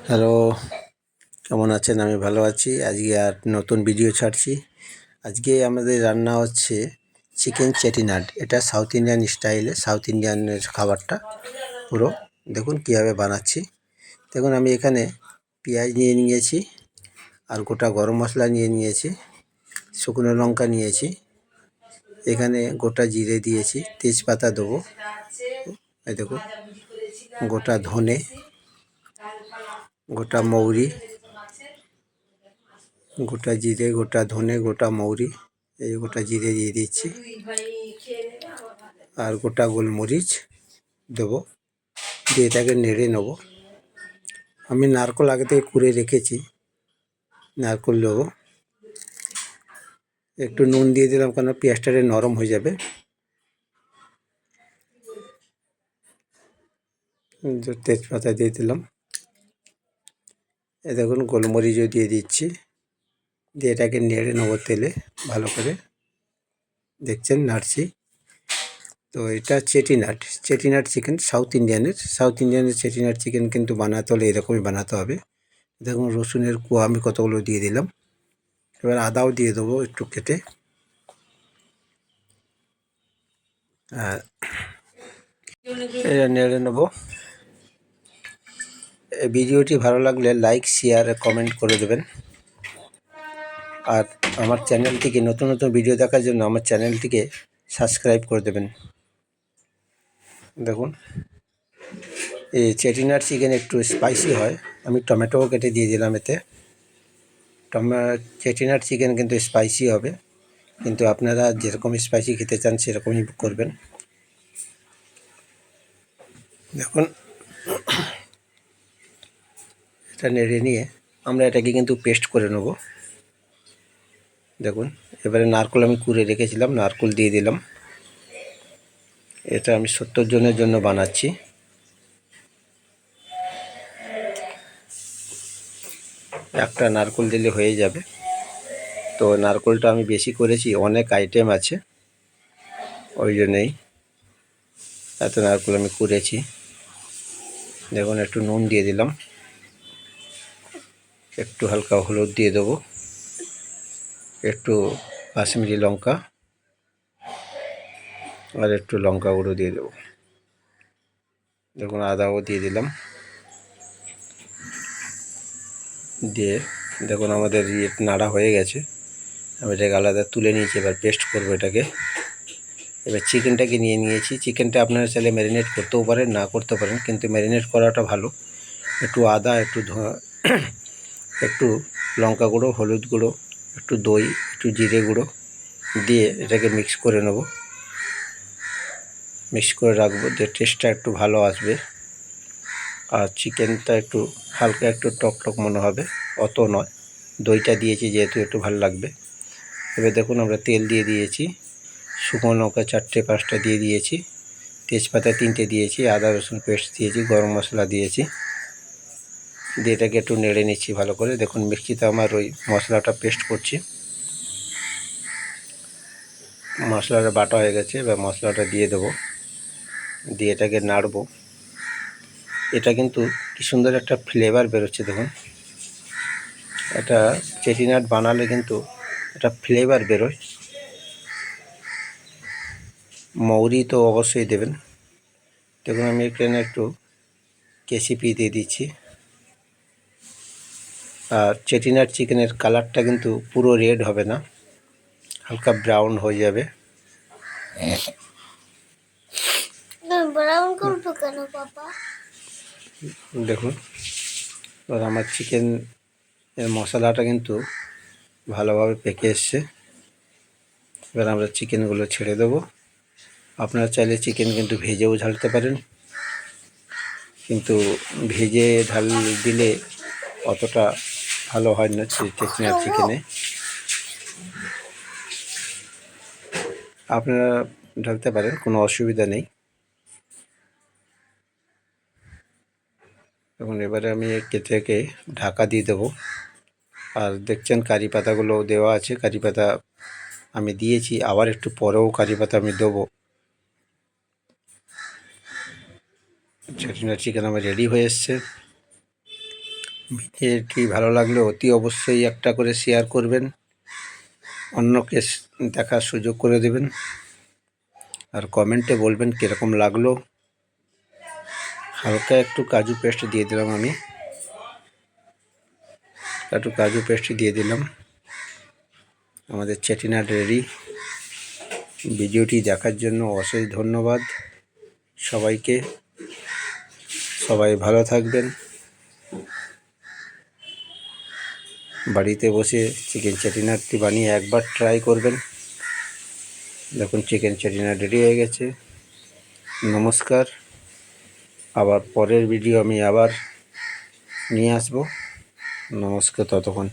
Hello, কেমন আছেন? আমি ভালো আছি। আজকে আর নতুন ভিডিও ছাড়ছি। আজকে আমাদের রান্না হচ্ছে চিকেন চেটিনাট। এটা সাউথ ইন্ডিয়ান স্টাইলে, সাউথ ইন্ডিয়ানের খাবারটা পুরো। দেখুন কীভাবে বানাচ্ছি। দেখুন আমি এখানে পেঁয়াজ নিয়ে নিয়েছি, আর গোটা গরম মশলা নিয়ে নিয়েছি, শুকনো লঙ্কা নিয়েছি, এখানে গোটা জিরে দিয়েছি, তেজপাতা দেবো, এই দেখুন গোটা ধনে, গোটা মৌরি, গোটা জিরে, গোটা ধনে, গোটা মৌরি, এই গোটা জিরে দিয়ে দিচ্ছি, আর গোটা গোলমরিচ দেবো, দিয়ে এটাকে নেড়ে নেবো। আমি নারকেল আগে থেকে কুড়ে রেখেছি, নারকেল দেবো, একটু নুন দিয়ে দিলাম কেন পেঁয়াজটা নরম হয়ে যাবে। তেজপাতা দিয়ে দিলাম, এ দেখুন গোলমরিচও দিয়ে দিচ্ছি, দিয়ে এটাকে নেড়ে নেবো তেলে ভালো করে। দেখছেন নাড়ছি। তো এটা চেটিনাট চিকেন, সাউথ ইন্ডিয়ানের চেটিনাট চিকেন কিন্তু বানাতে হলে এরকমই বানাতে হবে। দেখুন রসুনের কোয়া আমি কতগুলো দিয়ে দিলাম। এবার আদাও দিয়ে দেবো একটু কেটে। আর এটা নেড়ে নেবো। এই ভিডিওটি ভালো লাগলে লাইক, শেয়ার, কমেন্ট করে দেবেন। আর আমার চ্যানেলটিকে নতুন ভিডিও দেখার জন্য আমার চ্যানেলটিকে সাবস্ক্রাইব করে দেবেন। দেখুন এই চেটিনাট চিকেন একটু স্পাইসি হয়, আমি টমেটোও কেটে দিয়ে দিলাম এতে। চেটিনাট চিকেন কিন্তু স্পাইসি হবে, কিন্তু আপনারা যেরকম স্পাইসি খেতে চান সেরকমই করবেন। দেখুন এটা নেড়ে নিয়ে আমরা এটাকে কিন্তু পেস্ট করে নেব। দেখুন এবারে নারকেল আমি কুড়ে রেখেছিলাম, নারকেল দিয়ে দিলাম। এটা আমি 70 জনের জন্য বানাচ্ছি। একটা নারকেল দিলে হয়ে যাবে। তো নারকেলটা আমি বেশি করেছি, অনেক আইটেম আছে, ওই জন্যেই এত নারকেল আমি কুড়েছি। দেখুন একটু নুন দিয়ে দিলাম, একটু হালকা হলুদ দিয়ে দেবো, একটু কাশ্মীরি লঙ্কা, আর একটু লঙ্কা গুঁড়ো দিয়ে দেবো। দেখুন আদাও দিয়ে দিলাম, দিয়ে দেখুন আমাদের নাড়া হয়ে গেছে। আমি এটাকে আলাদা তুলে নিয়েছি, এবার পেস্ট করবো এটাকে। এবার চিকেনটাকে নিয়ে নিয়েছি। চিকেনটা আপনারা চাইলে ম্যারিনেট করতেও পারেন, না করতে পারেন, কিন্তু ম্যারিনেট করাটা ভালো। একটু আদা, একটু লঙ্কা গুঁড়ো, হলুদ গুঁড়ো, একটু দই, একটু জিরে গুঁড়ো দিয়ে এটাকে মিক্স করে নেব। মিক্স করে রাখবো, যে টেস্টটা একটু ভালো আসবে। আর চিকেনটা একটু হালকা একটু টক মনে হবে, অত নয়। দইটা দিয়েছি যেহেতু একটু ভালো লাগবে। এবার দেখুন আমরা তেল দিয়ে দিয়েছি, শুকনো লঙ্কা 4-5টা দিয়ে দিয়েছি, তেজপাতা 3টে দিয়েছি, আদা রসুন পেস্ট দিয়েছি, গরম মশলা দিয়েছি, দিয়ে এটাকে একটু নেড়ে নিচ্ছি ভালো করে। দেখুন মিক্সিতে আমার ওই মশলাটা পেস্ট করছি, মশলাটা বাটা হয়ে গেছে। এবার মশলাটা দিয়ে দেবো, দিয়ে এটাকে নাড়বো। এটা কিন্তু কি সুন্দর একটা ফ্লেভার বেরোচ্ছে। দেখুন এটা চেটিনাট বানালে কিন্তু একটা ফ্লেভার বেরোয়। মৌরি তো অবশ্যই দেবেন। দেখুন আমি এখানে একটু কেসিপি দিয়ে দিচ্ছি। আর চেটিনাট চিকেনের কালারটা কিন্তু পুরো রেড হবে না, হালকা ব্রাউন হয়ে যাবে। ব্রাউন করবো কেন বাবা? দেখুন এবার আমার চিকেন এর মশলাটা কিন্তু ভালোভাবে পেকে এসছে। এবার আমরা চিকেনগুলো ছেড়ে দেবো। আপনারা চাইলে চিকেন কিন্তু ভেজেও ঢালতে পারেন, কিন্তু ভেজে ঢাল দিলে অতটা ভালো হয় না চেটিনাট চিকেনে। আপনারা ঢালতে পারেন, কোনো অসুবিধা নেই। এবং এবারে আমি থেকে ঢাকা দিয়ে দেবো। আর দেখছেন কারি পাতাগুলো দেওয়া আছে, কারি পাতা আমি দিয়েছি, আবার একটু পরেও কারি পাতা আমি দেবো। চেটিনাট চিকেন আমার রেডি হয়ে এসছে। ভিডিওটি ভালো লাগলে অতি অবশ্যই একটা করে শেয়ার করবেন, অন্যকে দেখার সুযোগ করে দেবেন, আর কমেন্টে বলবেন কীরকম লাগলো। হালকা একটু কাজু পেস্ট দিয়ে দিলাম, আমি একটু কাজু পেস্ট দিয়ে দিলাম। আমাদের চেটিনাট রেডি। ভিডিওটি দেখার জন্য অশেষ ধন্যবাদ সবাইকে। সবাই ভালো থাকবেন। বাড়িতে বসে চিকেন চেটিনাটটি বানিয়ে একবার ট্রাই করবেন। দেখুন চিকেন চেটিনাট রেডি হয়ে গেছে। নমস্কার। আবার পরের ভিডিও আমি আবার নিয়ে আসবো। নমস্কার ততক্ষণ।